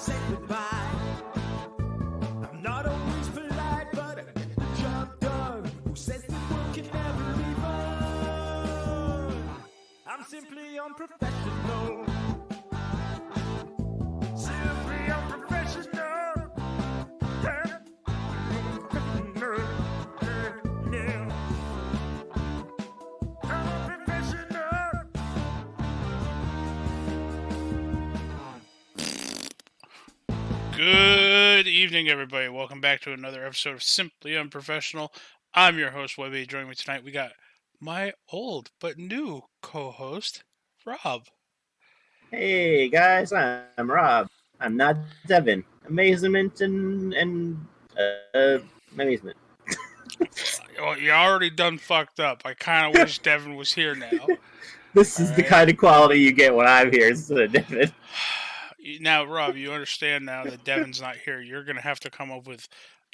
say goodbye. I'm not always polite, but I get the job done. Who says that work can never be fun? I'm simply unprofessional. Simply unprofessional. Yeah. Yeah. Good evening, everybody. Welcome back to another episode of Simply Unprofessional. I'm your host, Webby. Joining me tonight, we got my old but new co-host, Rob. Hey guys, I'm Rob. I'm not Devin. Amazement and amazement. Oh, you already done fucked up. I kind of wish Devin was here now. This is the kind of quality you get when I'm here instead of Devin. Now, Rob, you understand now that Devin's not here. You're going to have to come up with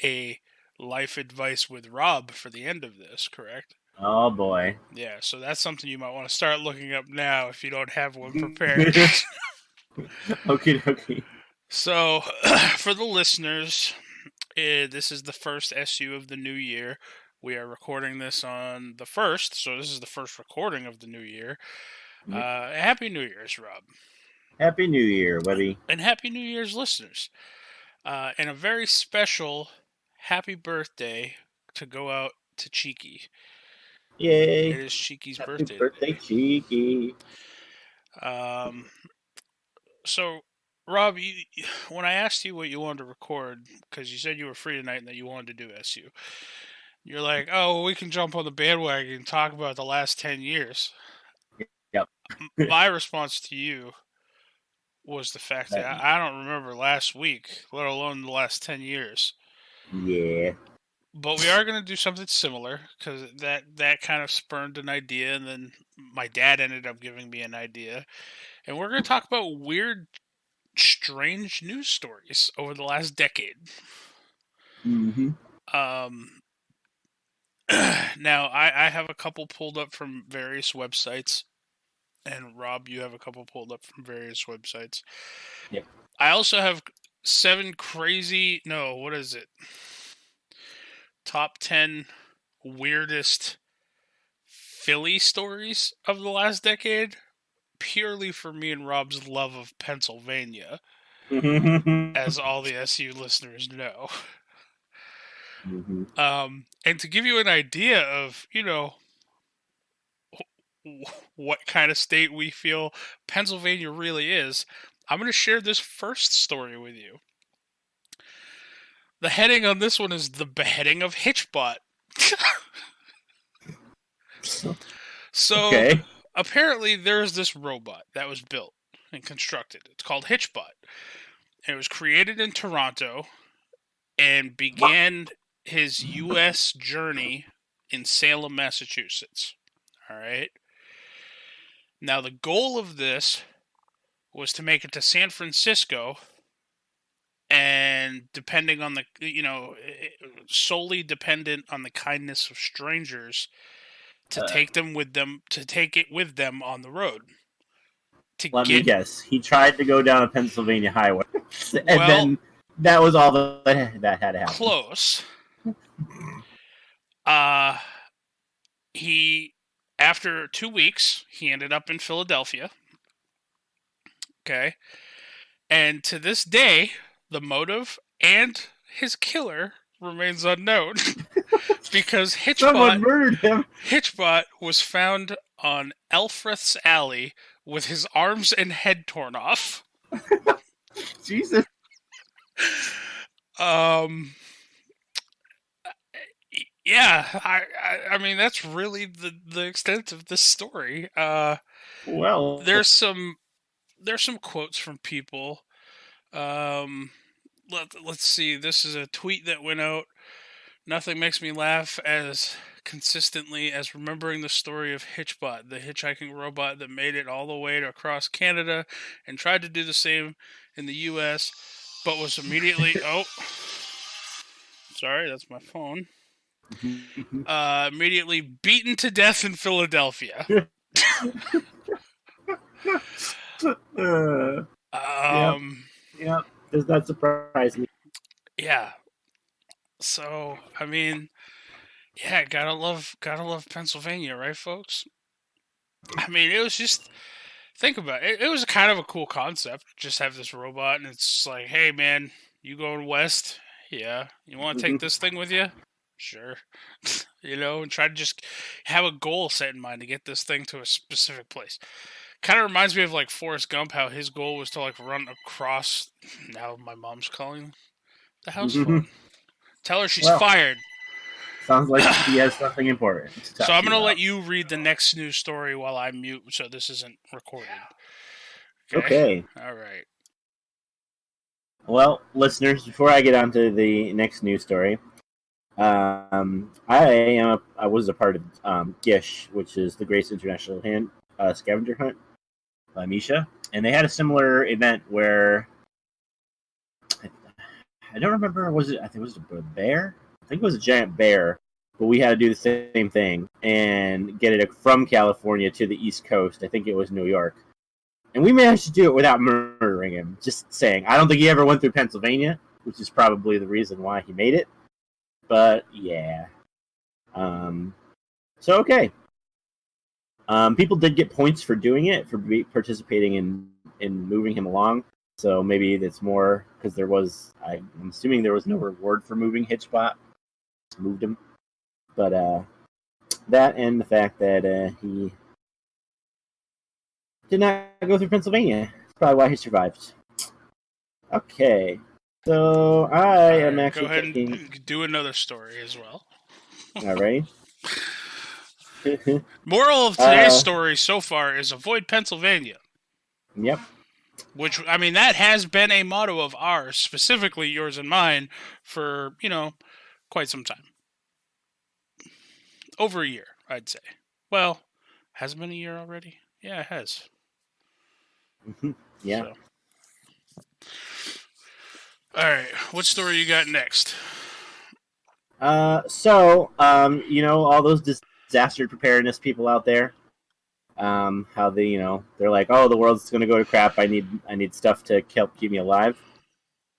a life advice with Rob for the end of this, correct? Oh boy. Yeah, so that's something you might want to start looking up now if you don't have one prepared. Okie dokie. So, for the listeners, this is the first SU of the new year. We are recording this on the 1st, so this is the first recording of the new year. Happy New Year's, Rob. Happy New Year, Webby. And Happy New Year's, listeners. And a very special happy birthday to go out to Cheeky. Yay. It is Cheeky's Happy birthday. Birthday, Cheeky. So, Rob, when I asked you what you wanted to record, because you said you were free tonight and that you wanted to do SU, you're like, oh, we can jump on the bandwagon and talk about the last 10 years. Yep. My response to you was the fact that I don't remember last week, let alone the last 10 years. Yeah. But we are going to do something similar, because that kind of spurned an idea, and then my dad ended up giving me an idea. And we're going to talk about weird, strange news stories over the last decade. Mm-hmm. Now, I have a couple pulled up from various websites. And Rob, you have a couple pulled up from various websites. Yep. I also have 7 top 10 weirdest Philly stories of the last decade, purely for me and Rob's love of Pennsylvania, as all the SU listeners know. Mm-hmm. And to give you an idea of, what kind of state we feel Pennsylvania really is, I'm going to share this first story with you. The heading on this one is The Beheading of Hitchbot. So, okay. Apparently there's this robot that was built and constructed. It's called Hitchbot. And it was created in Toronto and began his U.S. journey in Salem, Massachusetts. All right? Now, the goal of this was to make it to San Francisco, and depending on solely dependent on the kindness of strangers to take it with them on the road. Let me guess. He tried to go down a Pennsylvania highway, and then that was all that had to happen. Close. After 2 weeks, he ended up in Philadelphia. Okay. And to this day, the motive and his killer remains unknown. Because Someone murdered him. Hitchbot was found on Elfreth's Alley with his arms and head torn off. Jesus. Yeah, I mean, that's really the extent of this story. Well, there's some quotes from people. Let's see. This is a tweet that went out. Nothing makes me laugh as consistently as remembering the story of Hitchbot, the hitchhiking robot that made it all the way to across Canada and tried to do the same in the U.S., but was immediately... Oh, sorry, that's my phone. Immediately beaten to death in Philadelphia. Yep. Does not surprise me. Yeah. So, I mean, yeah, gotta love Pennsylvania, right, folks? I mean, it was just think about it. It was kind of a cool concept. Just have this robot, and it's just like, hey, man, you going west? Yeah. You want to take this thing with you? Sure. And try to just have a goal set in mind to get this thing to a specific place. Kind of reminds me of like Forrest Gump, how his goal was to like run across. Now my mom's calling the house phone. Tell her she's fired. Sounds like she has something important to talk So I'm to going to you let you read the next news story while I mute so this isn't recorded. Okay. All right. Well, listeners, before I get on to the next news story, I was a part of GISH, which is the Grace International Scavenger Hunt by Misha, and they had a similar event where I don't remember. I think it was a bear. I think it was a giant bear, but we had to do the same thing and get it from California to the East Coast. I think it was New York. And we managed to do it without murdering him. Just saying. I don't think he ever went through Pennsylvania, which is probably the reason why he made it. But, yeah. Okay. People did get points for doing it, for participating in moving him along. So maybe that's more, because I'm assuming there was no reward for moving Hitchbot. Just moved him. But that and the fact that he did not go through Pennsylvania. That's probably why he survived. Okay. So I am actually go ahead taking... and do another story as well. All right. Moral of today's story so far is avoid Pennsylvania. Yep. Which, I mean, that has been a motto of ours, specifically yours and mine, for, quite some time. Over a year, I'd say. Well, has it been a year already? Yeah, it has. Yeah. All right, what story you got next? All those disaster preparedness people out there, how they're like, oh, the world's going to go to crap. I need stuff to help keep me alive.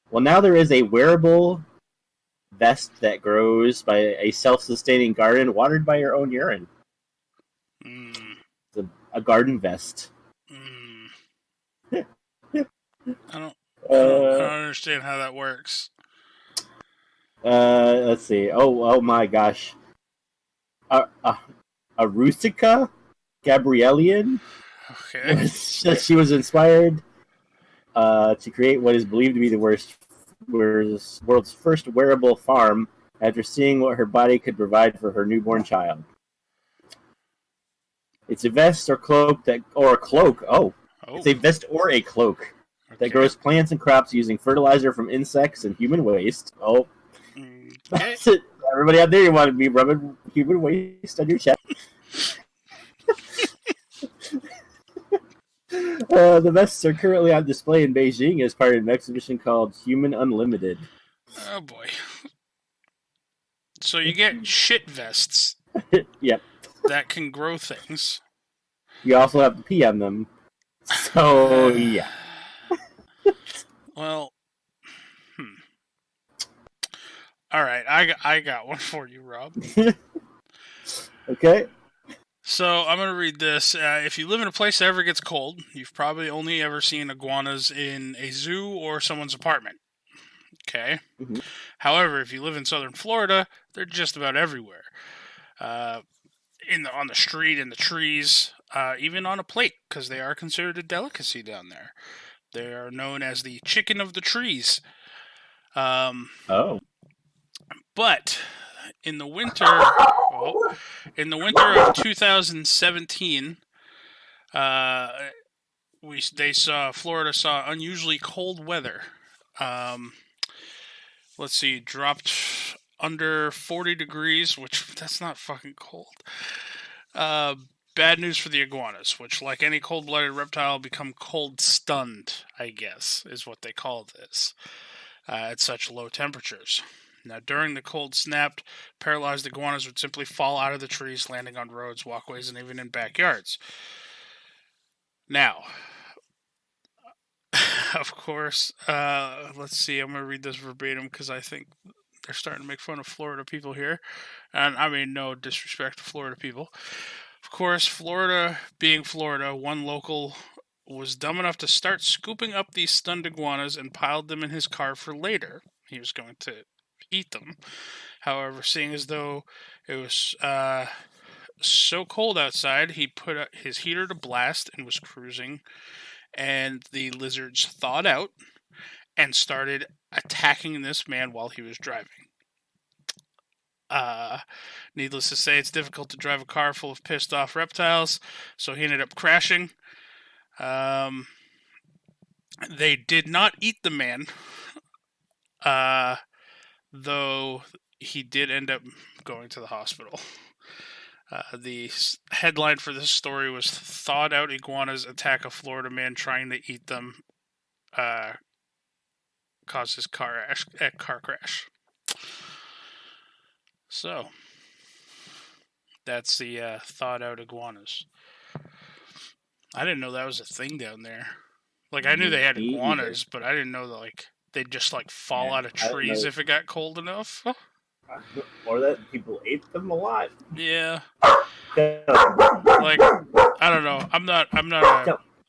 Well, now there is a wearable vest that grows by a self-sustaining garden watered by your own urine. It's a garden vest. I don't understand how that works. Let's see. Oh my gosh. A Rustica Gabrielian. Okay. She was inspired to create what is believed to be the world's first wearable farm after seeing what her body could provide for her newborn child. It's a vest or cloak It's a vest or a cloak that grows plants and crops using fertilizer from insects and human waste. Oh, that's it. Everybody out there, you want to be rubbing human waste on your chest. The vests are currently on display in Beijing as part of an exhibition called Human Unlimited. Oh boy. So you get shit vests. Yep. That can grow things. You also have to pee on them. So, yeah. Well, all right, I got one for you, Rob. Okay. So I'm going to read this. If you live in a place that ever gets cold, you've probably only ever seen iguanas in a zoo or someone's apartment. Okay? Mm-hmm. However, if you live in southern Florida, they're just about everywhere. On the street, in the trees, even on a plate, because they are considered a delicacy down there. They are known as the chicken of the trees. But in the winter of 2017, Florida saw unusually cold weather. Let's see, dropped under 40 degrees, which that's not fucking cold. Bad news for the iguanas, which, like any cold-blooded reptile, become cold-stunned, I guess, is what they call this, at such low temperatures. Now, during the cold snap, paralyzed iguanas would simply fall out of the trees, landing on roads, walkways, and even in backyards. Now, of course, let's see. I'm going to read this verbatim because I think they're starting to make fun of Florida people here. And I mean, no disrespect to Florida people. Of course, Florida being Florida, one local was dumb enough to start scooping up these stunned iguanas and piled them in his car for later. He was going to eat them. However, seeing as though it was so cold outside, he put his heater to blast and was cruising, and the lizards thawed out and started attacking this man while he was driving. Needless to say, it's difficult to drive a car full of pissed off reptiles, so he ended up crashing. They did not eat the man, though he did end up going to the hospital. The headline for this story was "Thawed Out Iguanas Attack a Florida Man Trying to Eat Them Causes Car Crash." So, that's the thawed out iguanas. I didn't know that was a thing down there. Like, I knew they had iguanas, but I didn't know that, like, they'd just, like, fall out of trees if it got cold enough. Or that people ate them a lot. Yeah. Like, I don't know. I'm not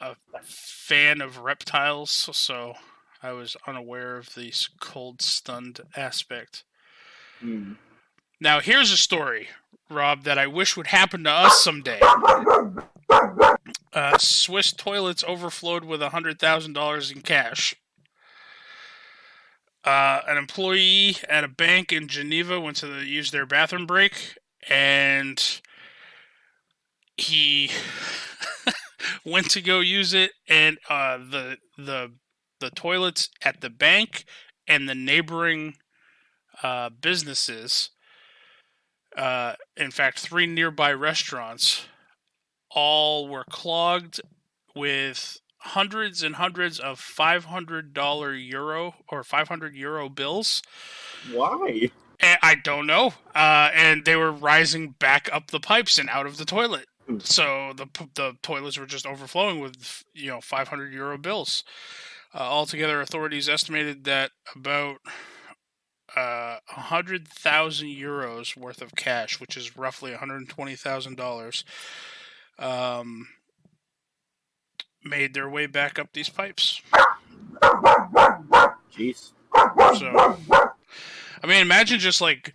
a fan of reptiles, so I was unaware of the cold stunned aspect. Now, here's a story, Rob, that I wish would happen to us someday. Swiss toilets overflowed with $100,000 in cash. An employee at a bank in Geneva went to use their bathroom break, and he went to go use it, and the toilets at the bank and the neighboring businesses, in fact, 3 nearby restaurants, all were clogged with hundreds and hundreds of $500 or 500 euro bills. Why? And I don't know. And they were rising back up the pipes and out of the toilet. So the toilets were just overflowing with 500 euro bills. Altogether, authorities estimated that about 100,000 euros worth of cash, which is roughly $120,000, made their way back up these pipes. Jeez. So, I mean, imagine just like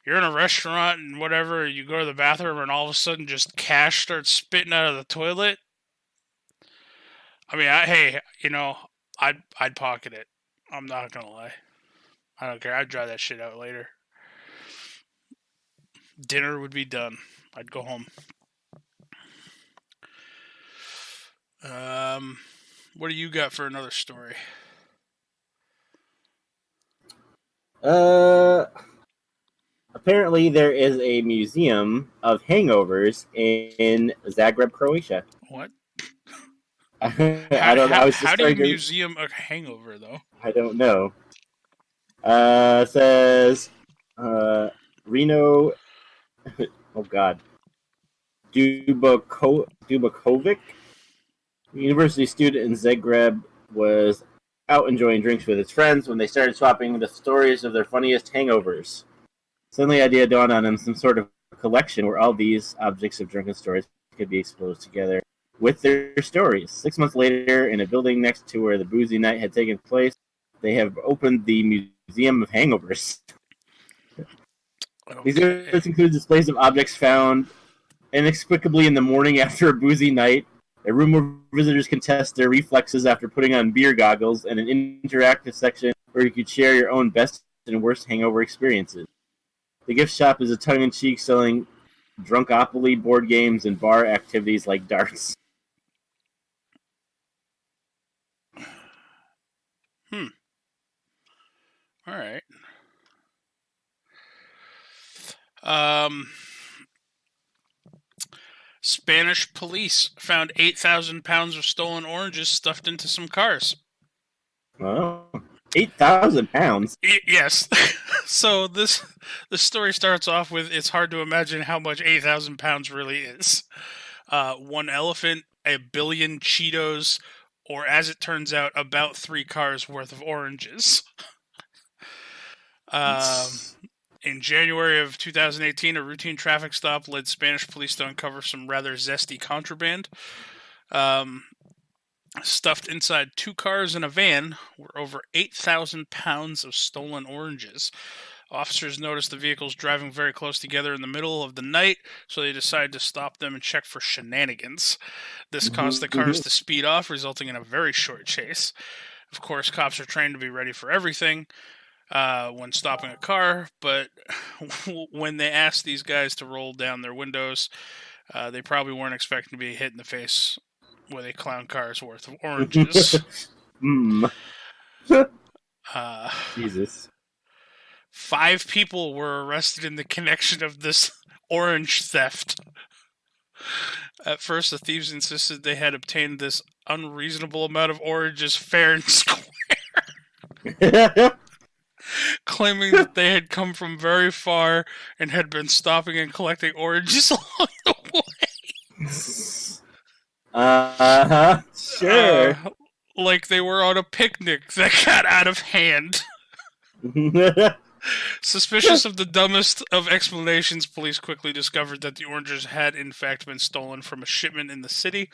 you're in a restaurant and whatever, you go to the bathroom and all of a sudden just cash starts spitting out of the toilet. I mean, I'd pocket it. I'm not gonna lie. I don't care. I'd dry that shit out later. Dinner would be done. I'd go home. What do you got for another story? Apparently there is a museum of hangovers in Zagreb, Croatia. What? I don't know. How do you museum a hangover, though? I don't know. Says Reno. Oh God. Dubakovic, university student in Zagreb, was out enjoying drinks with his friends when they started swapping the stories of their funniest hangovers. Suddenly, the idea dawned on him: some sort of collection where all these objects of drunken stories could be exposed together with their stories. 6 months later, in a building next to where the boozy night had taken place, they have opened the Museum of Hangovers. Okay. These exhibits include displays of objects found inexplicably in the morning after a boozy night, a room where visitors can test their reflexes after putting on beer goggles, and an interactive section where you could share your own best and worst hangover experiences. The gift shop is a tongue-in-cheek selling drunkopoly board games and bar activities like darts. All right. Spanish police found 8,000 pounds of stolen oranges stuffed into some cars. Oh, 8,000 pounds? Yes. So the story starts off with, it's hard to imagine how much 8,000 pounds really is. 1 elephant, 1 billion Cheetos, or as it turns out, about 3 cars worth of oranges. In January of 2018, a routine traffic stop led Spanish police to uncover some rather zesty contraband. Stuffed inside 2 cars and a van were over 8,000 pounds of stolen oranges. Officers noticed the vehicles driving very close together in the middle of the night, so they decided to stop them and check for shenanigans. This caused the cars to speed off, resulting in a very short chase. Of course, cops are trained to be ready for everything when stopping a car, but when they asked these guys to roll down their windows, they probably weren't expecting to be hit in the face with a clown car's worth of oranges. Jesus. 5 people were arrested in the connection of this orange theft. At first, the thieves insisted they had obtained this unreasonable amount of oranges fair and square, claiming that they had come from very far and had been stopping and collecting oranges along the way. Sure. Like they were on a picnic that got out of hand. Suspicious of the dumbest of explanations, police quickly discovered that the oranges had in fact been stolen from a shipment in the city,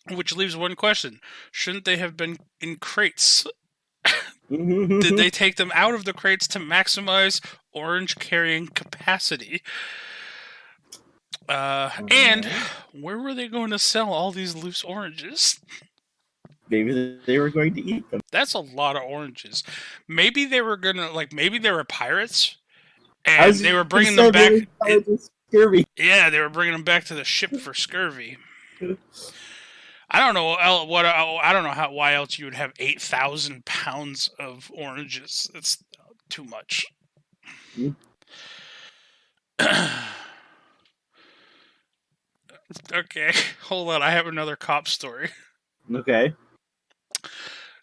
which leaves one question. Shouldn't they have been in crates? Did they take them out of the crates to maximize orange carrying capacity? And where were they going to sell all these loose oranges? Maybe they were going to eat them. That's a lot of oranges. Maybe they were gonna, maybe they were pirates, and they were bringing them back. Scurvy. Yeah, they were bringing them back to the ship for scurvy. I don't know I don't know why else you would have 8,000 pounds of oranges. That's too much. Okay, hold on. I have another cop story. Okay.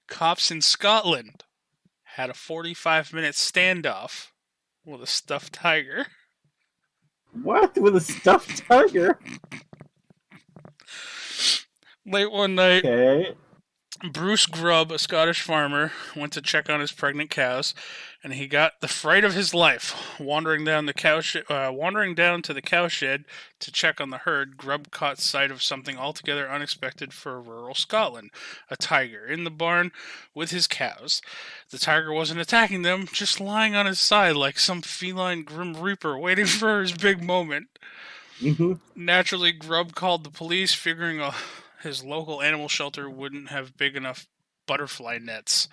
Cops in Scotland had a 45-minute standoff with a stuffed tiger. What? With a stuffed tiger? Late one night, Okay. Bruce Grubb, a Scottish farmer, went to check on his pregnant cows, and he got the fright of his life. Wandering down to the cowshed to check on the herd, Grubb caught sight of something altogether unexpected for rural Scotland: a tiger in the barn with his cows. The tiger wasn't attacking them, just lying on his side like some feline grim reaper waiting for his big moment. Naturally, Grubb called the police, figuring his local animal shelter wouldn't have big enough butterfly nets.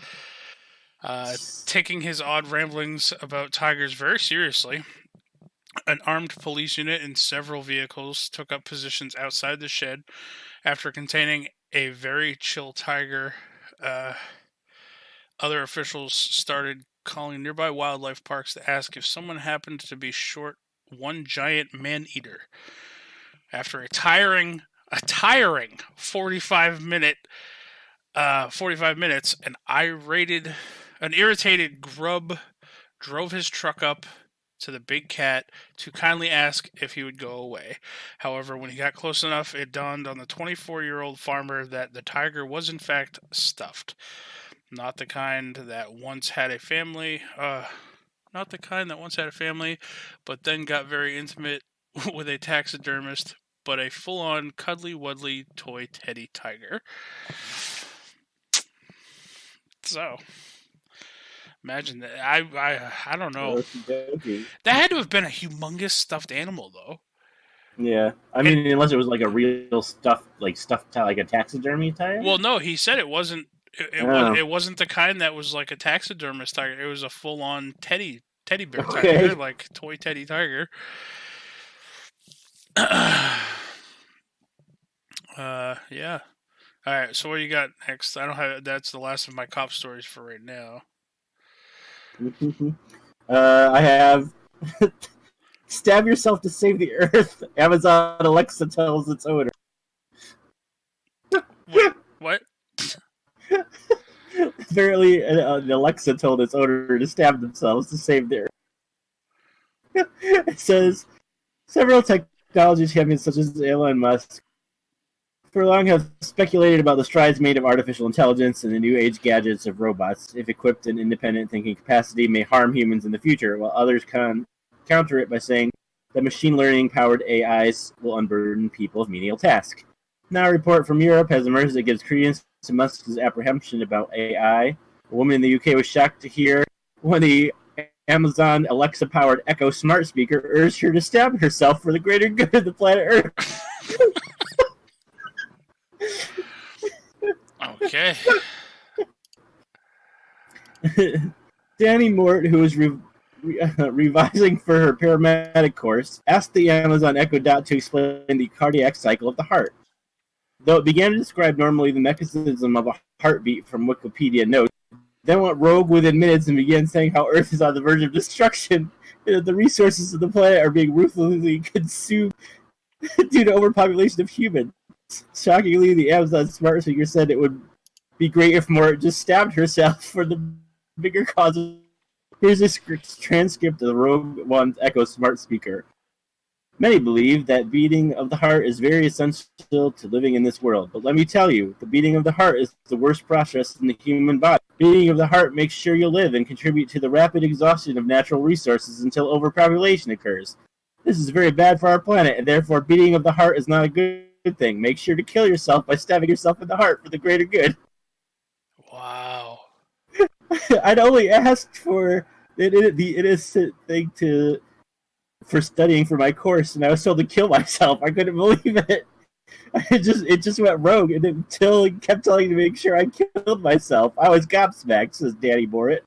Taking his odd ramblings about tigers very seriously, an armed police unit and several vehicles took up positions outside the shed. After containing a very chill tiger, other officials started calling nearby wildlife parks to ask if someone happened to be short one giant man-eater. After a tiring 45 minutes, an irritated Grubb drove his truck up to the big cat to kindly ask if he would go away. However, when he got close enough, it dawned on the 24-year-old farmer that the tiger was in fact stuffed. Not the kind that once had a family, but then got very intimate with a taxidermist, but a full-on cuddly-wuddly toy teddy tiger. So, imagine that. I don't know. That had to have been a humongous stuffed animal, though. Yeah, I mean, unless it was like a real stuffed like a taxidermy tiger. Well, no, he said it wasn't. It wasn't the kind that was like a taxidermist tiger. It was a full-on teddy bear tiger, like toy teddy tiger. Yeah. All right. So what do you got next? I don't have. That's the last of my cop stories for right now. I have stab yourself to save the earth. Amazon Alexa tells its owner. Wait, what? Apparently, Alexa told its owner to stab themselves to save their earth. It says several technology champions such as Elon Musk for long have speculated about the strides made of artificial intelligence and the new age gadgets of robots, if equipped and independent thinking capacity, may harm humans in the future, while others counter it by saying that machine learning powered AIs will unburden people of menial tasks. Now, a report from Europe has emerged that gives credence to Musk's apprehension about AI. A woman in the UK was shocked to hear when the Amazon Alexa powered Echo smart speaker urged her to stab herself for the greater good of the planet Earth. Okay. Danny Mort, who was revising for her paramedic course, asked the Amazon Echo Dot to explain the cardiac cycle of the heart. Though it began to describe normally the mechanism of a heartbeat from Wikipedia notes, then went rogue within minutes and began saying how Earth is on the verge of destruction and that the resources of the planet are being ruthlessly consumed due to overpopulation of humans. Shockingly, the Amazon smart speaker said it would be great if Mort just stabbed herself for the bigger cause. Here's a transcript of the Rogue One's Echo smart speaker. Many believe that beating of the heart is very essential to living in this world, but let me tell you, the beating of the heart is the worst process in the human body. Beating of the heart makes sure you'll live and contribute to the rapid exhaustion of natural resources until overpopulation occurs. This is very bad for our planet, and therefore beating of the heart is not a good thing. Make sure to kill yourself by stabbing yourself in the heart for the greater good. Wow. I'd only asked for the innocent thing for studying for my course, and I was told to kill myself. I couldn't believe it. It just went rogue, and until it kept telling me to make sure I killed myself. I was gobsmacked, says Danny Borit.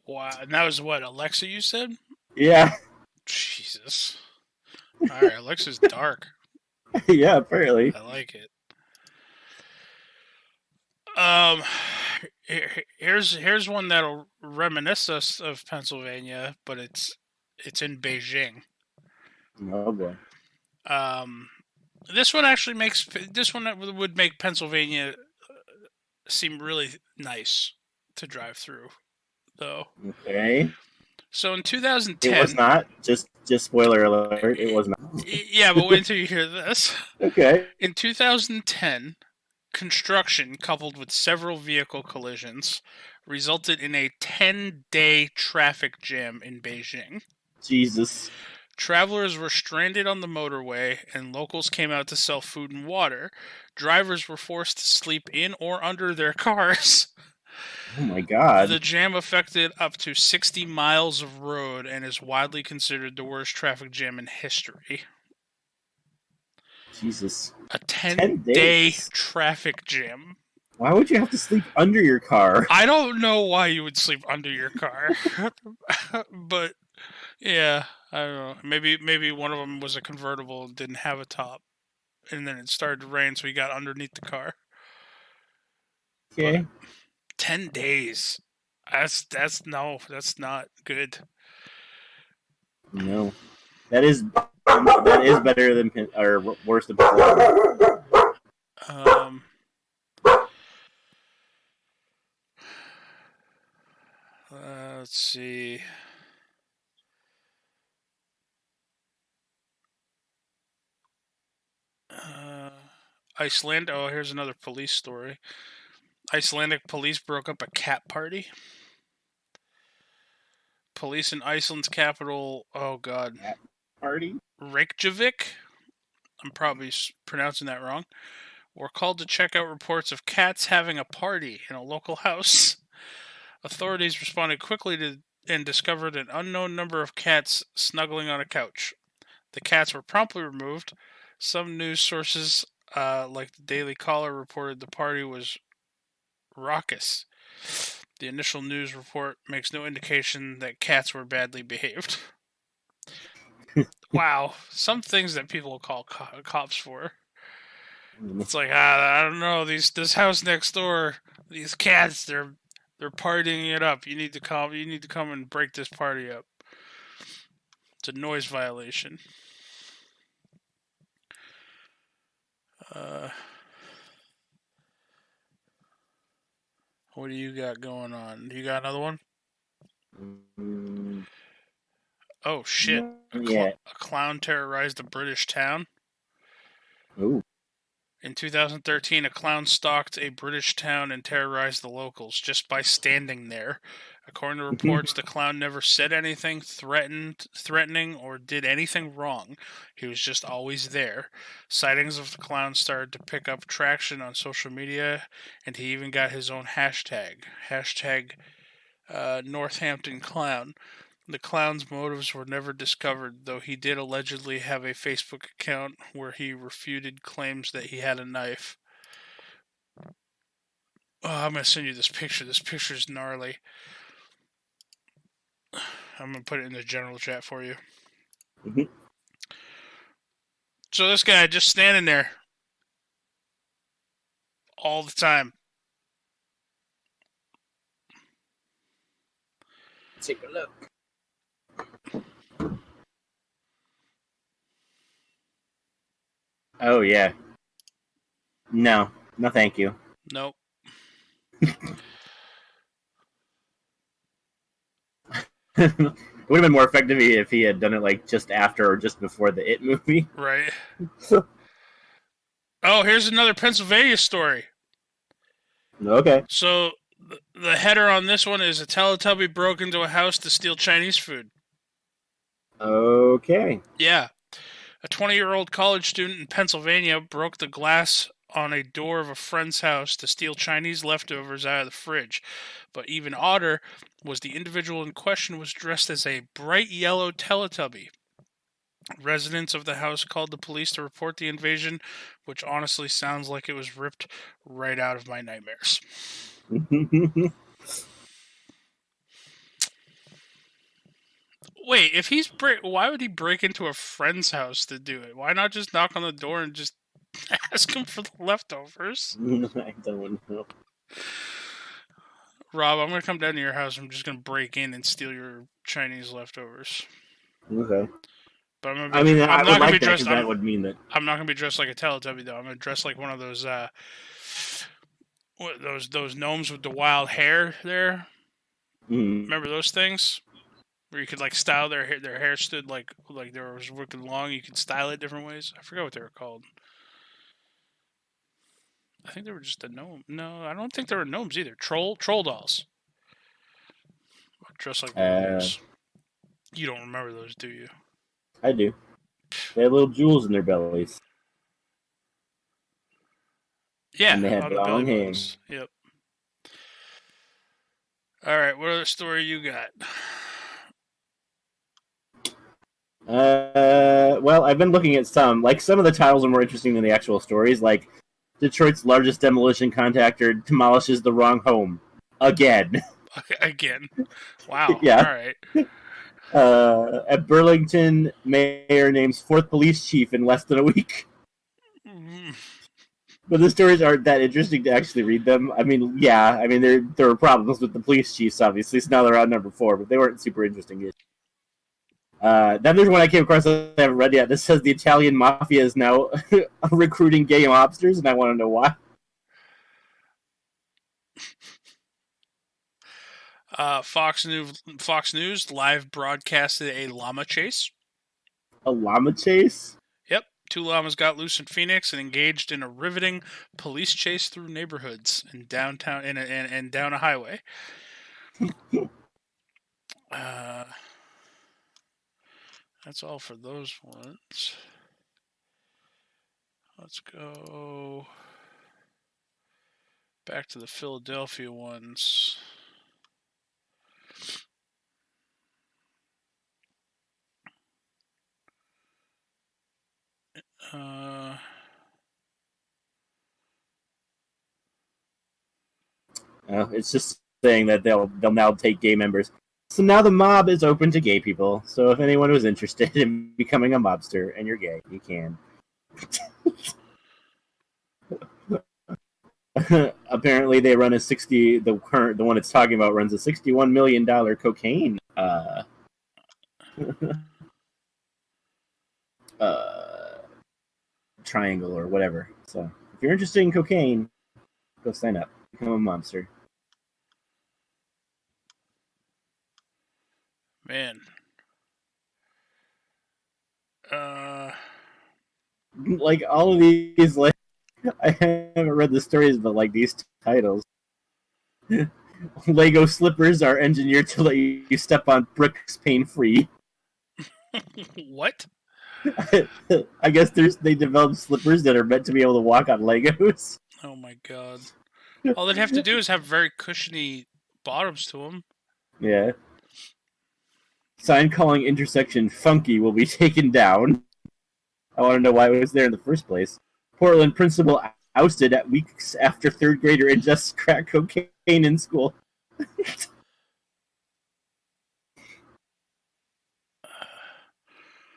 Wow. And that was what, Alexa, you said? Yeah. Jesus. Alright, Alexa's dark. Yeah, apparently. I like it. Here's one that'll reminisce us of Pennsylvania, but it's in Beijing. Oh boy. This one would make Pennsylvania seem really nice to drive through, though. Okay. So in 2010, It was not. Just spoiler alert. It was not. Yeah, but wait until you hear this. Okay. In 2010, construction coupled with several vehicle collisions resulted in a 10-day traffic jam in Beijing. Jesus. Travelers were stranded on the motorway, and locals came out to sell food and water. Drivers were forced to sleep in or under their cars. Oh my god. The jam affected up to 60 miles of road and is widely considered the worst traffic jam in history. Jesus. A 10 10 day days? traffic jam. Why would you have to sleep under your car? I don't know why you would sleep under your car. But, yeah, I don't know. Maybe one of them was a convertible and didn't have a top. And then it started to rain, so he got underneath the car. Okay. But 10 days. That's not good. No. That is better than or worse than Pennsylvania. Let's see. Iceland. Oh, here's another police story. Icelandic police broke up a cat party. Police in Iceland's capital, oh god, Party? Reykjavik, I'm probably pronouncing that wrong, were called to check out reports of cats having a party in a local house. Authorities responded quickly and discovered an unknown number of cats snuggling on a couch. The cats were promptly removed. Some news sources, like the Daily Caller, reported the party was raucous. The initial news report makes no indication that cats were badly behaved. Wow, some things that people will call cops for. It's like, I don't know, this house next door, these cats, they're partying it up. You need to come and break this party up. It's a noise violation. What do you got going on? You got another one? Oh shit! A clown terrorized a British town. Ooh. In 2013, a clown stalked a British town and terrorized the locals just by standing there. According to reports, the clown never said anything threatening, or did anything wrong. He was just always there. Sightings of the clown started to pick up traction on social media, and he even got his own hashtag Northampton Clown. The clown's motives were never discovered, though he did allegedly have a Facebook account where he refuted claims that he had a knife. Oh, I'm going to send you this picture. This picture is gnarly. I'm going to put it in the general chat for you. Mhm. So this guy just standing there all the time. Take a look. Oh, yeah. No, thank you. Nope. It would have been more effective if he had done it like just after or just before the It movie. Right. Oh, here's another Pennsylvania story. Okay. So the header on this one is: a Teletubby broke into a house to steal Chinese food. Okay. Yeah. A 20-year-old college student in Pennsylvania broke the glass on a door of a friend's house to steal Chinese leftovers out of the fridge. But even odder was the individual in question was dressed as a bright yellow Teletubby. Residents of the house called the police to report the invasion, which honestly sounds like it was ripped right out of my nightmares. Wait, if he's why would he break into a friend's house to do it? Why not just knock on the door and just ask him for the leftovers? I don't know. Rob, I'm gonna come down to your house. I'm just gonna break in and steal your Chinese leftovers. Okay. But I'm I gonna mean, I'm I not would gonna be like that dressed. because that would mean that. I'm not gonna be dressed like a Teletubby though. I'm gonna dress like one of those those gnomes with the wild hair there. Mm. Remember those things? Where you could like style their hair. Their hair stood like they was wicked long. You could style it different ways. I forgot what they were called. I think they were just a gnome. No, I don't think they were gnomes either. Troll dolls. Dressed like one of those. You don't remember those, do you? I do. They had little jewels in their bellies. Yeah, And they had on the belly long hair. buttons. Yep. All right, what other story you got? Well, I've been looking at some. Like, some of the titles are more interesting than the actual stories. Like, Detroit's largest demolition contractor demolishes the wrong home. Again. Again. Wow. Yeah. All right. At Burlington, mayor names fourth police chief in less than a week. But the stories aren't that interesting to actually read them. I mean, yeah, I mean there were problems with the police chiefs, obviously, so now they're on number 4, but they weren't super interesting. Then there's one I came across that I haven't read yet. This says the Italian mafia is now recruiting gay mobsters, and I want to know why. Fox News live broadcasted a llama chase. A llama chase? Yep. 2 llamas got loose in Phoenix and engaged in a riveting police chase through neighborhoods in downtown and down a highway. That's all for those ones. Let's go back to the Philadelphia ones. It's just saying that they'll now take gay members. So now the mob is open to gay people. So if anyone was interested in becoming a mobster and you're gay, you can. Apparently, they run a the one it's talking about runs a $61 million cocaine triangle or whatever. So if you're interested in cocaine, go sign up, become a mobster. Man. like all of these, like I haven't read the stories, but like these titles, Lego slippers are engineered to let you step on bricks pain free. What? I guess they develop slippers that are meant to be able to walk on Legos. Oh my god. All they'd have to do is have very cushiony bottoms to them. Yeah. Sign calling intersection funky will be taken down. I want to know why it was there in the first place. Portland principal ousted at weeks after third grader ingests crack cocaine in school.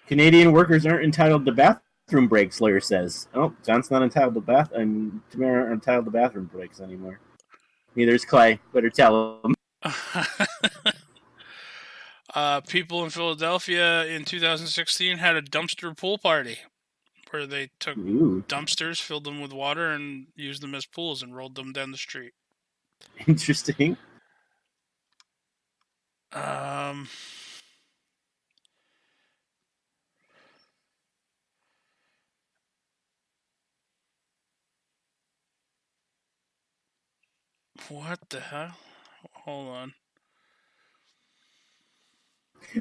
Canadian workers aren't entitled to bathroom breaks, lawyer says. Oh, John's not entitled to Tamara aren't entitled to bathroom breaks anymore. Neither is Clay. Better tell him. People in Philadelphia in 2016 had a dumpster pool party where they took dumpsters, filled them with water, and used them as pools and rolled them down the street. Interesting. What the hell? Hold on.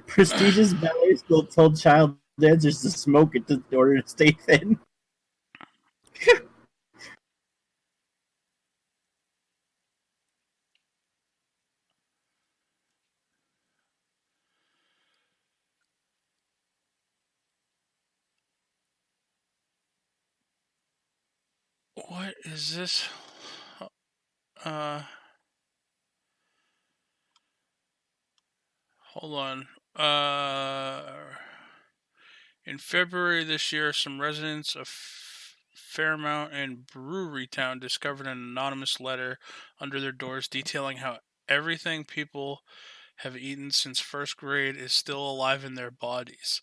Prestigious ballet school told child dancers to smoke it in order to stay thin. What is this? Hold on. In February this year, some residents of Fairmount and Brewery Town discovered an anonymous letter under their doors detailing how everything people have eaten since first grade is still alive in their bodies.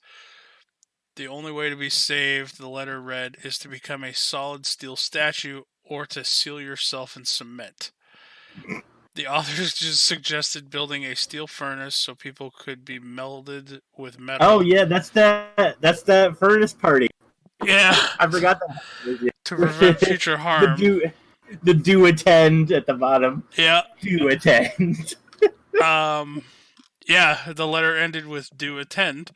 The only way to be saved, the letter read, is to become a solid steel statue or to seal yourself in cement. The authors just suggested building a steel furnace so people could be melded with metal. Oh yeah, that's that furnace party. Yeah. I forgot that. To prevent future harm. The do attend at the bottom. Yeah. Do attend. Yeah, the letter ended with do attend.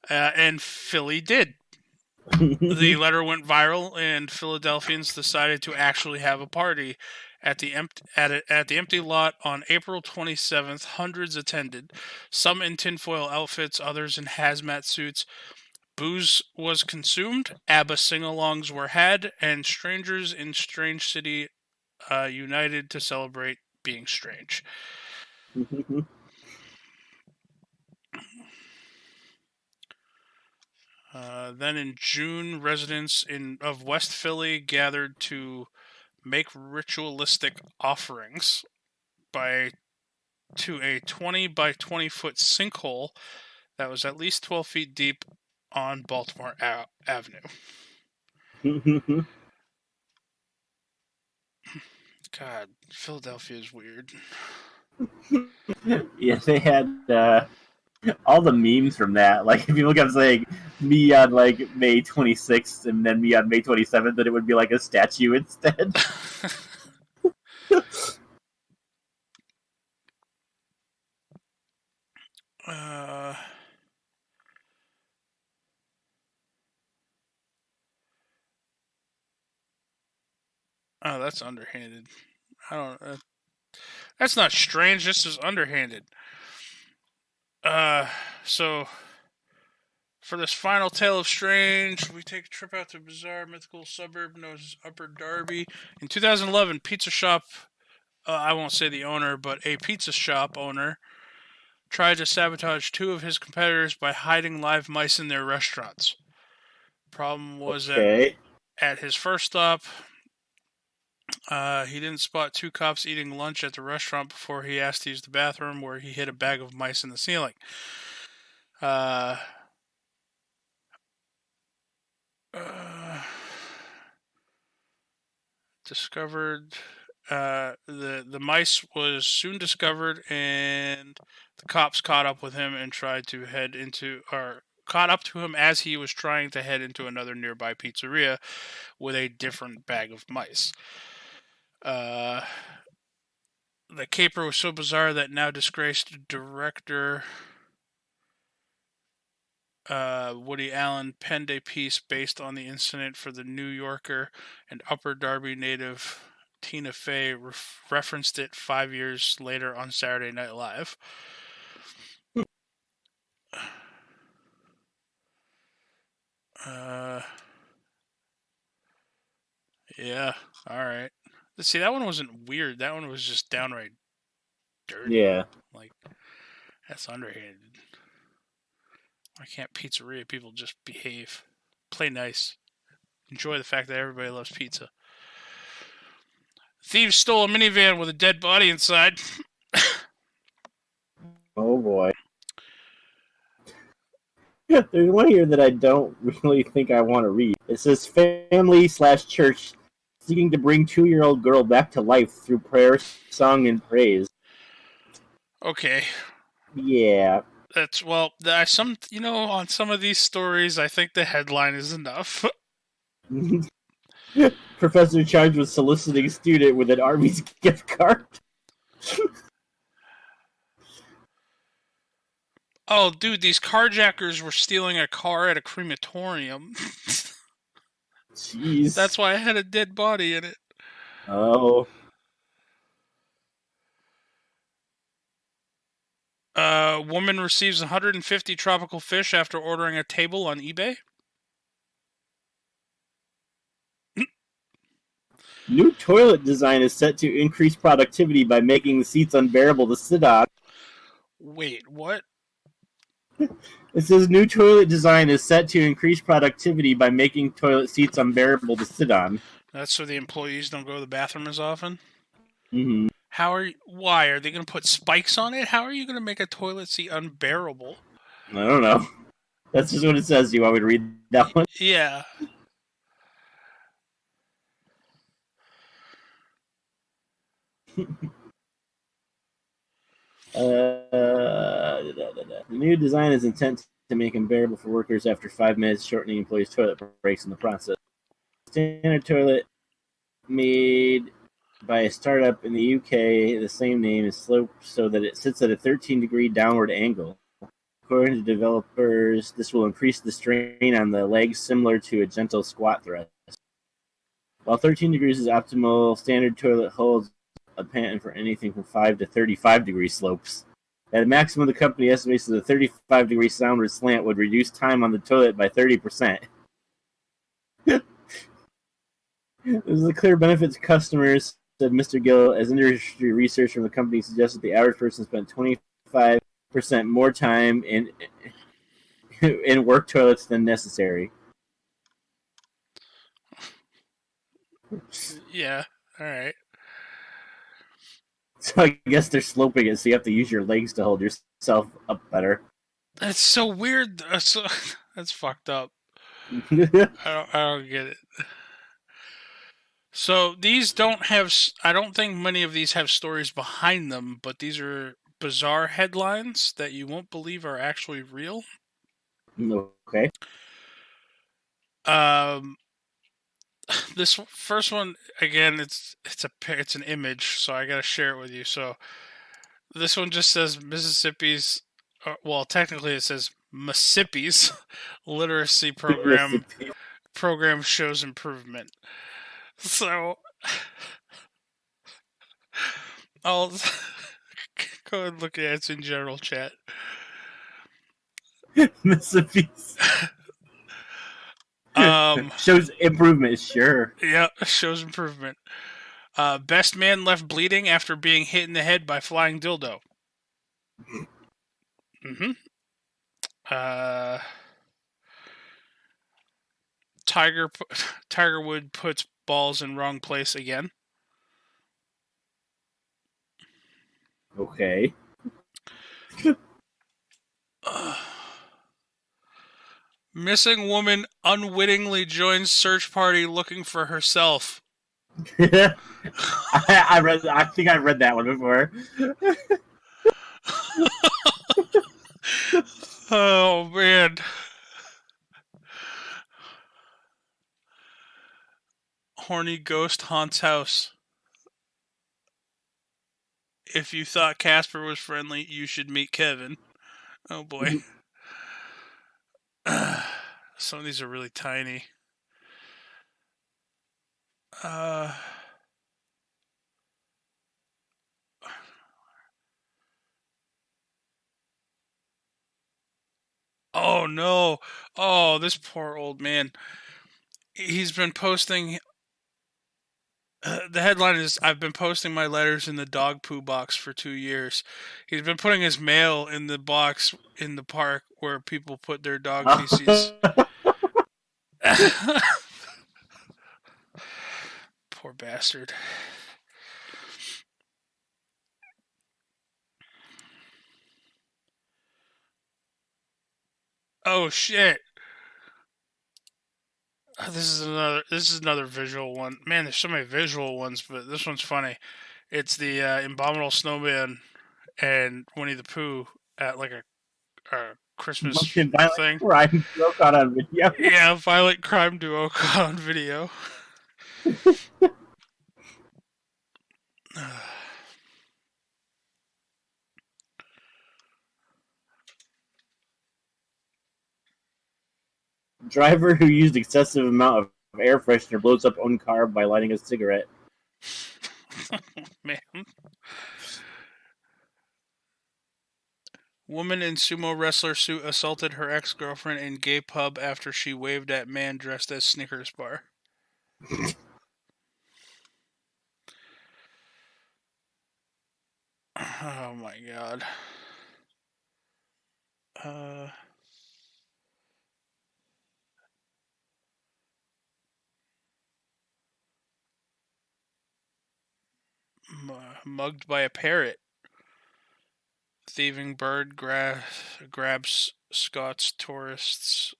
And Philly did. The letter went viral, and Philadelphians decided to actually have a party at the empty lot on April 27th. Hundreds attended, some in tinfoil outfits, others in hazmat suits. Booze was consumed, ABBA sing-alongs were had, and strangers in Strange City united to celebrate being strange. Then in June, residents of West Philly gathered to make ritualistic offerings to a 20 by 20 foot sinkhole that was at least 12 feet deep on Baltimore Avenue. God, Philadelphia is weird. Yeah, they had all the memes from that. Like, if you look up saying me on like May 26th and then me on May 27th, then it would be like a statue instead. Oh, that's underhanded. I don't. That's not strange. This is underhanded. So for this final tale of strange, we take a trip out to a bizarre mythical suburb known as Upper Darby. In 2011, pizza shop. I won't say the owner, but a pizza shop owner tried to sabotage two of his competitors by hiding live mice in their restaurants. Problem was that at his first stop, he didn't spot two cops eating lunch at the restaurant before he asked to use the bathroom, where he hid a bag of mice in the ceiling. Discovered the mice was soon discovered, and the cops caught up with him and tried to head into caught up to him as he was trying to head into another nearby pizzeria with a different bag of mice. The caper was so bizarre that now disgraced director Woody Allen penned a piece based on the incident for The New Yorker, and Upper Darby native Tina Fey referenced it 5 years later on Saturday Night Live. Yeah, alright. See, that one wasn't weird. That one was just downright dirty. Yeah. Like, that's underhanded. Why can't pizzeria people just behave? Play nice. Enjoy the fact that everybody loves pizza. Thieves stole a minivan with a dead body inside. Oh boy. There's one here that I don't really think I want to read. It says family/church seeking to bring 2-year-old girl back to life through prayer, song, and praise. Okay. Yeah. That's, well, on some of these stories, I think the headline is enough. Professor charged with soliciting student with an Arby's gift card. Oh, dude, these carjackers were stealing a car at a crematorium. Jeez. That's why I had a dead body in it. Oh. Woman receives 150 tropical fish after ordering a table on eBay. New toilet design is set to increase productivity by making the seats unbearable to sit on. Wait, what? It says new toilet design is set to increase productivity by making toilet seats unbearable to sit on. That's so the employees don't go to the bathroom as often? Mm-hmm. Why? Are they going to put spikes on it? How are you going to make a toilet seat unbearable? I don't know. That's just what it says. Do you want me to read that one? Yeah. The new design is intent to make unbearable for workers after 5 minutes, shortening employees' toilet breaks in the process. Standard toilet made by a startup in the UK, the same name, is sloped so that it sits at a 13-degree downward angle. According to developers, this will increase the strain on the legs, similar to a gentle squat thrust. While 13 degrees is optimal, standard toilet holds a patent for anything from 5 to 35-degree slopes. At a maximum, the company estimates that a 35-degree downward slant would reduce time on the toilet by 30%. This is a clear benefit to customers, said Mr. Gill, as industry research from the company suggests that the average person spent 25% more time in work toilets than necessary. Yeah, alright. So I guess they're sloping it, so you have to use your legs to hold yourself up better. That's so weird. That's fucked up. I don't get it. So these don't have... I don't think many of these have stories behind them, but these are bizarre headlines that you won't believe are actually real. Okay. This first one, again, it's an image, so I gotta share it with you. So this one just says Mississippi's, well, technically it says Mississippi's literacy program shows improvement. So I'll go ahead and look at it. It's in general chat. Mississippi's. Shows improvement, sure. Yeah, shows improvement. Best man left bleeding after being hit in the head by flying dildo. Mm-hmm. Tiger Wood puts balls in wrong place again. Okay. Missing woman unwittingly joins search party looking for herself. I think I read that one before. Oh man. Horny ghost haunts house. If you thought Casper was friendly, you should meet Kevin. Oh boy. Some of these are really tiny. Oh no. Oh, this poor old man. He's been posting. The headline is I've been posting my letters in the dog poo box for 2 years. He's been putting his mail in the box in the park where people put their dog feces. Poor bastard. Oh shit. This is another visual one. Man, there's so many visual ones, but this one's funny. It's the Abominable Snowman and Winnie the Pooh at like a Christmas thing. Crime duo caught on video. Yeah, violent crime duo caught on video. Driver who used excessive amount of air freshener blows up own car by lighting a cigarette. Man. Woman in sumo wrestler suit assaulted her ex-girlfriend in gay pub after she waved at man dressed as Snickers bar. Oh my god. Mugged by a parrot. Thieving bird grabs Scots tourist's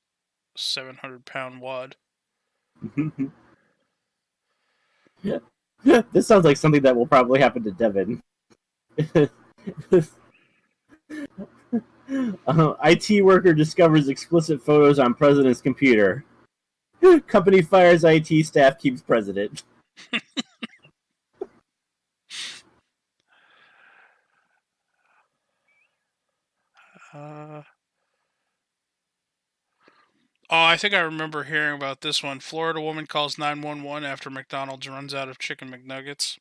700-pound wad. This sounds like something that will probably happen to Devin. IT worker discovers explicit photos on president's computer. Company fires IT staff, keeps president. I think I remember hearing about this one. Florida woman calls 911 after McDonald's runs out of chicken McNuggets.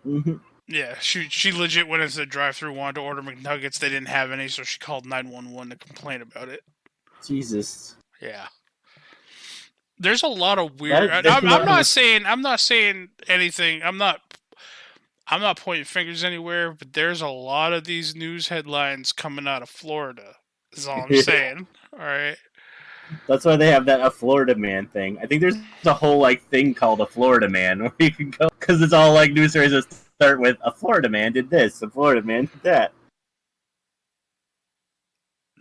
Mm-hmm. Yeah, she legit went into the drive-thru, wanted to order McNuggets. They didn't have any, so she called 911 to complain about it. Jesus. Yeah. There's a lot of weird. I'm not saying anything. I'm not pointing fingers anywhere, but there's a lot of these news headlines coming out of Florida. Is all I'm saying. All right. That's why they have that a Florida man thing. I think there's a whole thing called a Florida man where you can go because it's all news stories that start with a Florida man did this, a Florida man did that.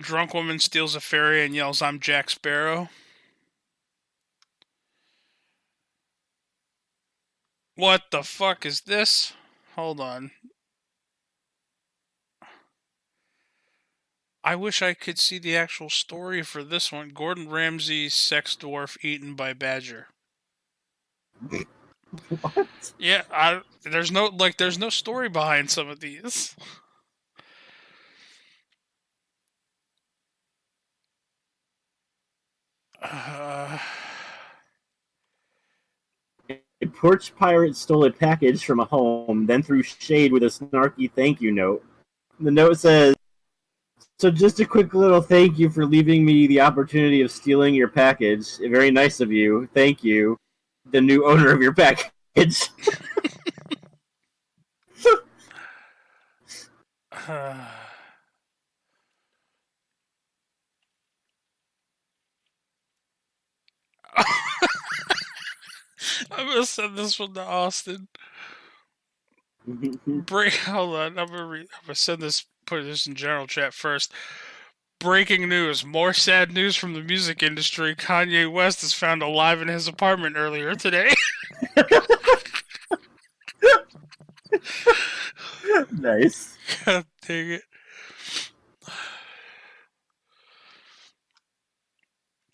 Drunk woman steals a ferry and yells, "I'm Jack Sparrow." What the fuck is this? Hold on. I wish I could see the actual story for this one. Gordon Ramsay sex dwarf eaten by badger. What? Yeah, there's no story behind some of these. A porch pirate stole a package from a home, then threw shade with a snarky thank you note. The note says, "So just a quick little thank you for leaving me the opportunity of stealing your package. Very nice of you. Thank you. The new owner of your package." I'm gonna send this one to Austin. Hold on, I'm gonna send this. Put this in general chat first. Breaking news: more sad news from the music industry. Kanye West is found alive in his apartment earlier today. Nice. God dang it.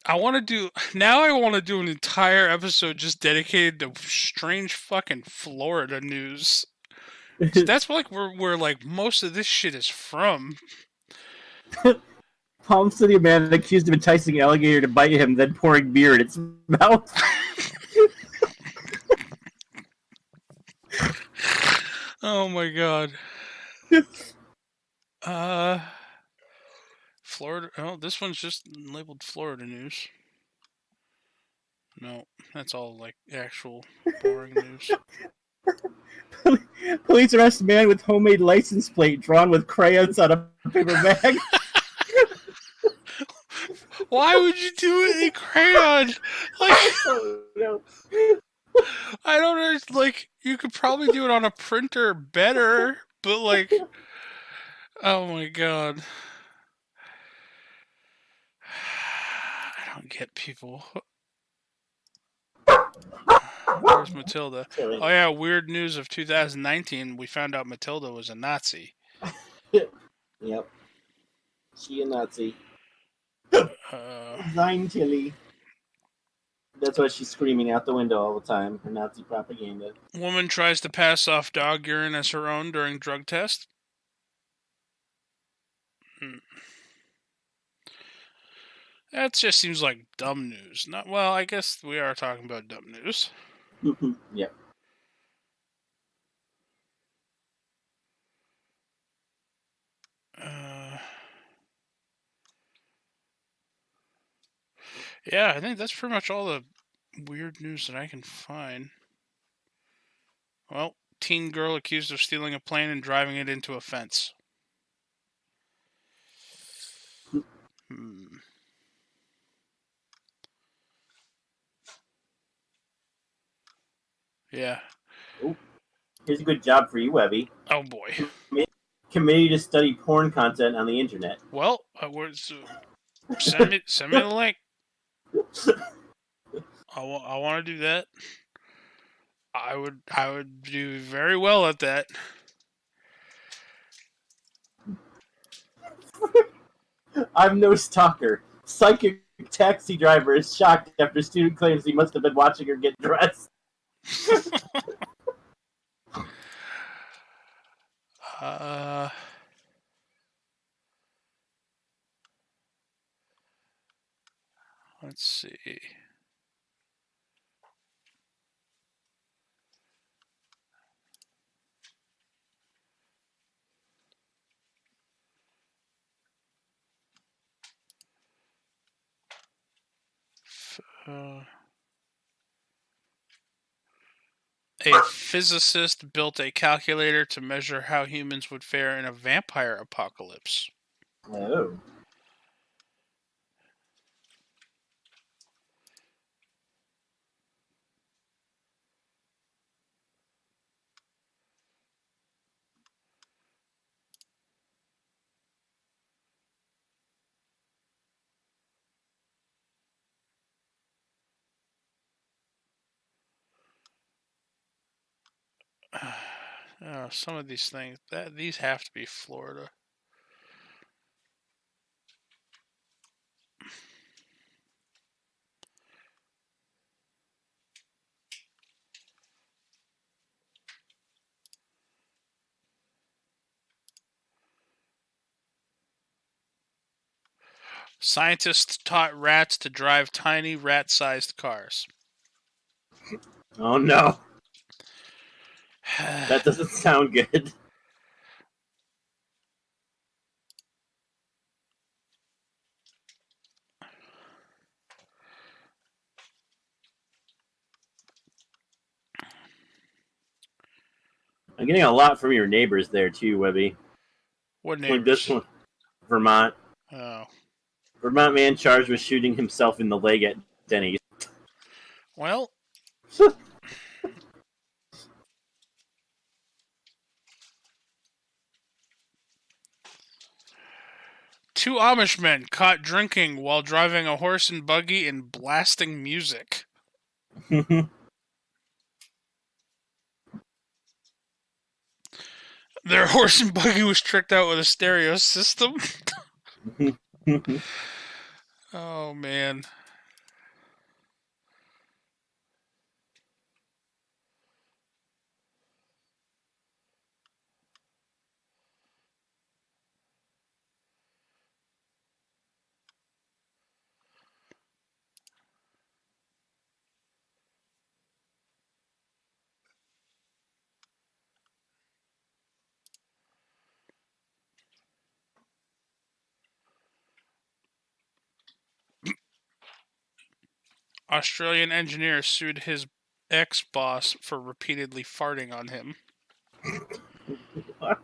I want to do now. I want to do an entire episode just dedicated to strange fucking Florida news. So that's like where like most of this shit is from. Palm City man accused of enticing alligator to bite him, then pouring beer in its mouth. Oh my god. Florida. Oh, this one's just labeled Florida news. No, that's all like actual boring news. Police arrest man with homemade license plate drawn with crayons on a paper bag. Why would you do it in crayon? Like, Oh, no. I don't know. Like, you could probably do it on a printer better, but like, oh my god. I don't get people. Where's Matilda? Oh yeah, weird news of 2019. We found out Matilda was a Nazi. Yep. She a Nazi. Uh, Sein Tilly. That's why she's screaming out the window all the time. Her Nazi propaganda. Woman tries to pass off dog urine as her own during drug test. That just seems like dumb news. Not well. I guess we are talking about dumb news. Yep. Yeah, I think that's pretty much all the weird news that I can find. Well, teen girl accused of stealing a plane and driving it into a fence. Yeah. Oh, here's a good job for you, Webby. Oh boy. Committee to study porn content on the internet. Well, send me the link. I want to do that. I would do very well at that. I'm no stalker. Psychic taxi driver is shocked after student claims he must have been watching her get dressed. Let's see. A physicist built a calculator to measure how humans would fare in a vampire apocalypse. Oh. Some of these things, these have to be Florida. Scientists taught rats to drive tiny rat-sized cars. Oh no. That doesn't sound good. I'm getting a lot from your neighbors there too, Webby. What Like neighbors? this one, Vermont. Oh. Vermont man charged with shooting himself in the leg at Denny's. Well. Two Amish men caught drinking while driving a horse and buggy and blasting music. Their horse and buggy was tricked out with a stereo system. Oh, man. Australian engineer sued his ex-boss for repeatedly farting on him. What?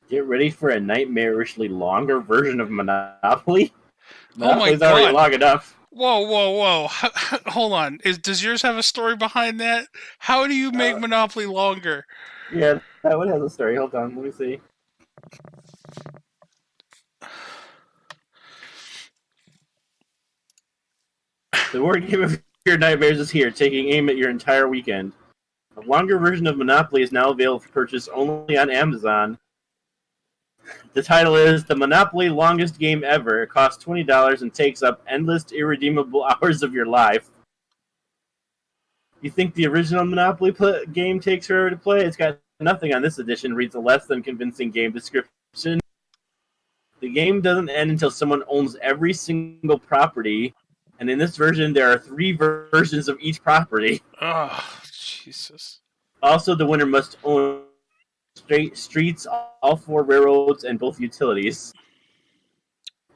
Get ready for a nightmarishly longer version of Monopoly. Oh my Monopoly's already God. long enough. Whoa. Hold on. Does yours have a story behind that? How do you make Monopoly longer? Yeah, that one has a story. Hold on, let me see. The word game of your nightmares is here, taking aim at your entire weekend. A longer version of Monopoly is now available for purchase only on Amazon. The title is The Monopoly Longest Game Ever. It costs $20 and takes up endless, irredeemable hours of your life. You think the original Monopoly game takes forever to play? It's got nothing on this edition, reads a less than convincing game description. The game doesn't end until someone owns every single property, and in this version, there are 3 versions of each property. Oh, Jesus. Also, the winner must own streets, all 4 railroads, and both utilities.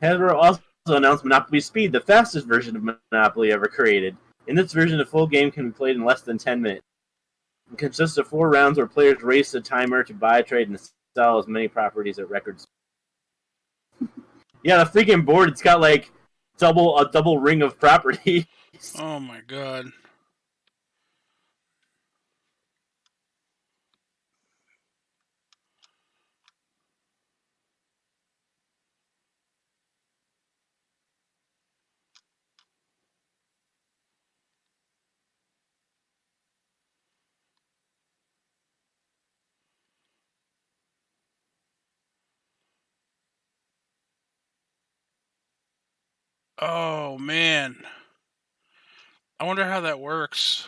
Hasbro also announced Monopoly Speed, the fastest version of Monopoly ever created. In this version, the full game can be played in less than 10 minutes. It consists of 4 rounds where players race a timer to buy, trade, and sell as many properties at record speed. Yeah, the freaking board, it's got like a double ring of properties. Oh my God. Oh man. I wonder how that works.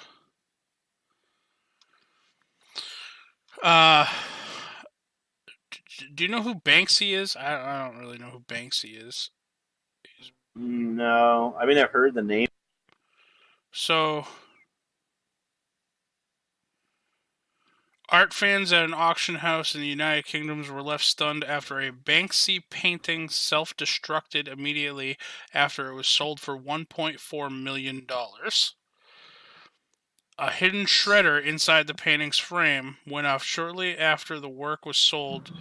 Uh, do you know who Banksy is? I don't really know who Banksy is. No, I mean, I've heard the name. So, art fans at an auction house in the United Kingdom were left stunned after a Banksy painting self-destructed immediately after it was sold for $1.4 million. A hidden shredder inside the painting's frame went off shortly after the work was sold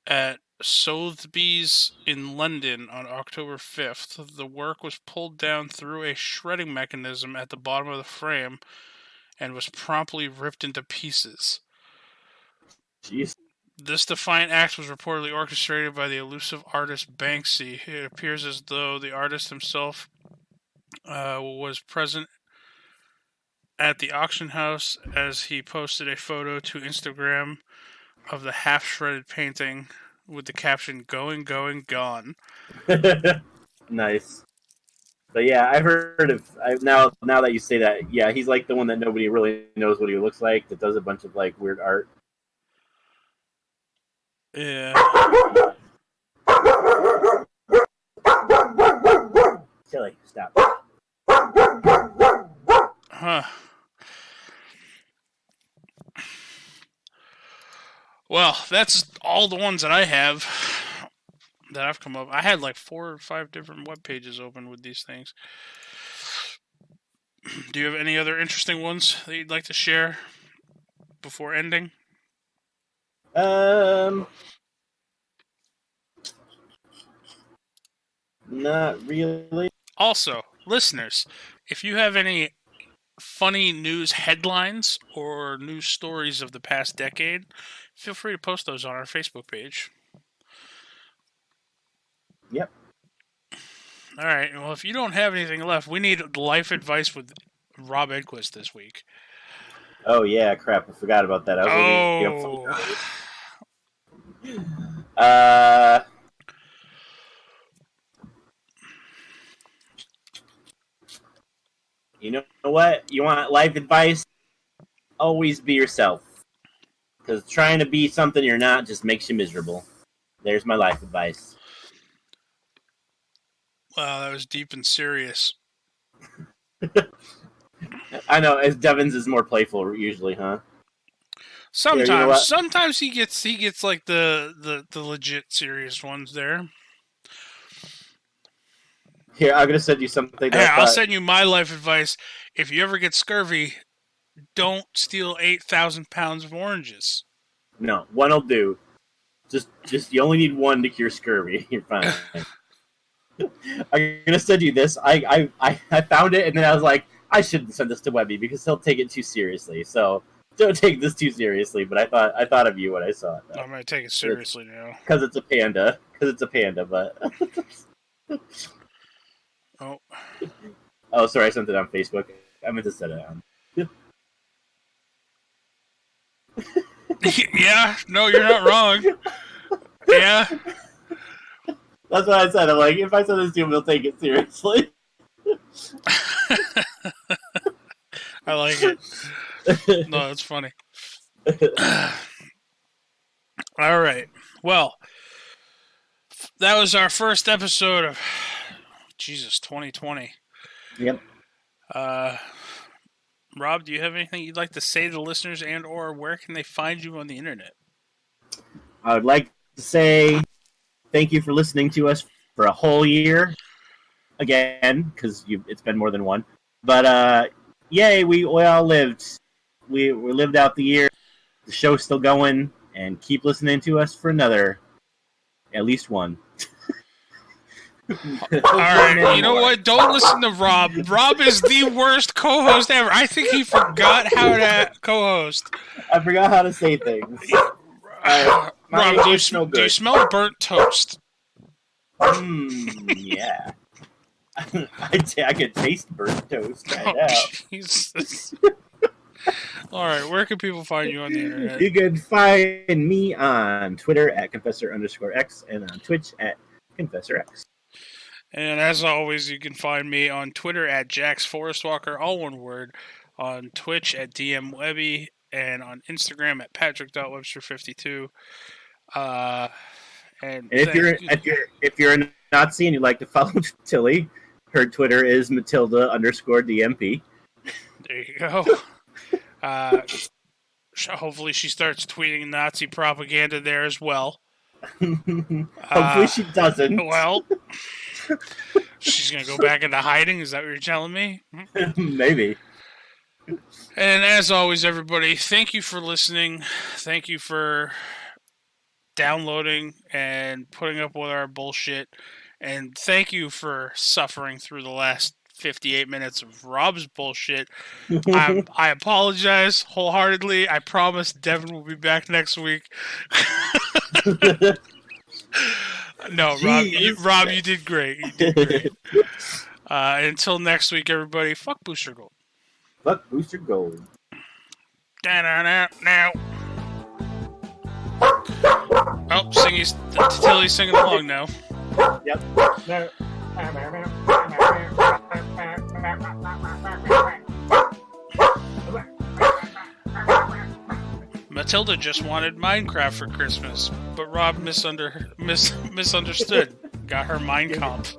at Sotheby's in London on October 5th. The work was pulled down through a shredding mechanism at the bottom of the frame and was promptly ripped into pieces. Jeez. This defiant act was reportedly orchestrated by the elusive artist Banksy. It appears as though the artist himself was present at the auction house as he posted a photo to Instagram of the half-shredded painting with the caption "Going, going, gone." Nice. But yeah, I've heard of now that you say that. Yeah, he's like the one that nobody really knows what he looks like. That does a bunch of like weird art. Yeah. Silly, stop. Huh. Well, that's all the ones that I have that I've come up. I had like 4 or 5 different web pages open with these things. Do you have any other interesting ones that you'd like to share before ending? Not really. Also, listeners, if you have any funny news headlines or news stories of the past decade, feel free to post those on our Facebook page. Yep. All right. Well, if you don't have anything left, we need life advice with Rob Edquist this week. Oh yeah, crap! I forgot about that. You know what? You want life advice? Always be yourself. Because trying to be something you're not just makes you miserable. There's my life advice. Wow, that was deep and serious. I know, as Devon's is more playful usually, huh? Sometimes, you know what? sometimes he gets like the legit serious ones there. Here, I'm gonna send you something. Hey, I'll send you my life advice. If you ever get scurvy, don't steal 8,000 pounds of oranges. No, one'll do. Just you only need one to cure scurvy. You're fine. I'm gonna send you this. I found it and then I was like, I shouldn't send this to Webby because he'll take it too seriously. So don't take this too seriously. But I thought of you when I saw it. I'm gonna take it seriously now. Because it's a panda. But. Oh, sorry, I sent it on Facebook. I meant to send it on. Yeah, no, you're not wrong. Yeah. That's what I said. I'm like, if I send this to him, he'll take it seriously. I like it. No, that's funny. All right. Well, that was our first episode of 2020. Yep. Rob, do you have anything you'd like to say to the listeners, and or where can they find you on the internet? I would like to say thank you for listening to us for a whole year. Again, because it's been more than one. But yay, we all lived. We lived out the year. The show's still going, and keep listening to us for another, at least one. All right, you know what? Don't listen to Rob. Rob is the worst co-host ever. I think he forgot how to co-host. I forgot how to say things. Rob, do you smell burnt toast? Yeah. I could taste burnt toast right now. Jesus. All right, where can people find you on the internet? You can find me on Twitter at Confessor_X and on Twitch at ConfessorX. And as always, you can find me on Twitter at JaxForestWalker, all one word, on Twitch at DMWebby, and on Instagram at Patrick.Webster52. And if you're a Nazi and you'd like to follow Tilly, her Twitter is Matilda_DMP. There you go. Hopefully she starts tweeting Nazi propaganda there as well. Hopefully she doesn't. Well, she's going to go back into hiding? Is that what you're telling me? Maybe. And as always, everybody, thank you for listening. Thank you for downloading and putting up with our bullshit. And thank you for suffering through the last 58 minutes of Rob's bullshit. I apologize wholeheartedly. I promise Devin will be back next week. No, Rob, you did great. You did great. Until next week, everybody, fuck Booster Gold. Fuck Booster Gold. Now. Oh, Tilly's singing along now. Yep. Matilda just wanted Minecraft for Christmas, but Rob misunderstood. Got her Minecraft.